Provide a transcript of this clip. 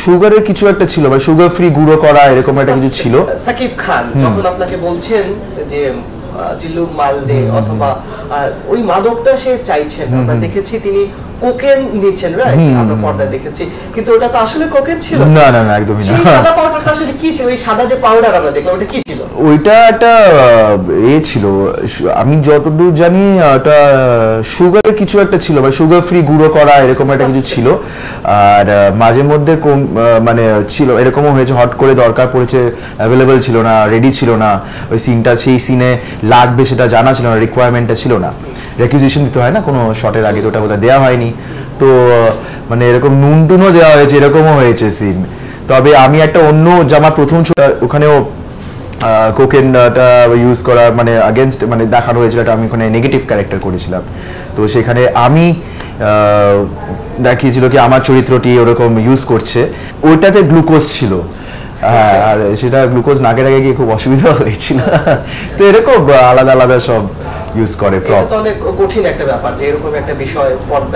সুগারের কিছু একটা ছিল, বা সুগার ফ্রি গুঁড়ো করা এরকম একটা কিছু ছিল। সাকিব খান যখন আপনাকে বলছেন যে জিল্লু মাল দে অথবা ওই মাদকটা সে চাইছেন, আমরা দেখেছি তিনি কোকেন নিচ্ছেন, রাইট? আমরা পর্দায় দেখেছি, কিন্তু ওটা তো আসলে কোকেন ছিল না, না, না, একদমই না। সেই সাদা পাউডারটা আসলে কি ছিল? ওই সাদা যে পাউডার আমরা দেখলাম ওটা কি ছিল? ওইটা একটা ছিল, আমি যতদূর জানি ওটা সুগারের কিছু একটা ছিল, বা সুগার ফ্রি গুঁড়ো করা এরকম একটা কিছু ছিল। আর মাঝে মধ্যে মানে ছিল এরকমও হয়েছে, হট করে দরকার পড়েছে, অ্যাভেলেবেল ছিল না, রেডি ছিল না, ওই সিনটা সেই সিনে লাগবে সেটা জানা ছিল না, রিকোয়ারমেন্টটা ছিল না, রেকুইজিশন দিতে হয় না কোনো শটের আগে, তো ওটা বোধহয় দেওয়া হয়নি। তো মানে এরকম নুন টুনও দেওয়া হয়েছে, এরকমও হয়েছে সিন। তবে আমি একটা অন্য জামা প্রথম ওখানেও কোকেনটা ইউজ করা মানে আগেনস্ট মানে দেখানো হয়েছিল, আমি ওখানে নেগেটিভ ক্যারেক্টার করেছিলাম। তো সেখানে আমি দেখিয়েছিল কি আমার চরিত্রটি ওরকম ইউজ করছে, ওইটাতে গ্লুকোজ ছিল। আর সেটা গ্লুকোজ নাকের আগে গিয়ে খুব অসুবিধা হয়েছিল। তো এরকম আলাদা আলাদা সব ইউজ করে। অনেক কঠিন একটা ব্যাপার যে এরকম একটা বিষয় পর্দা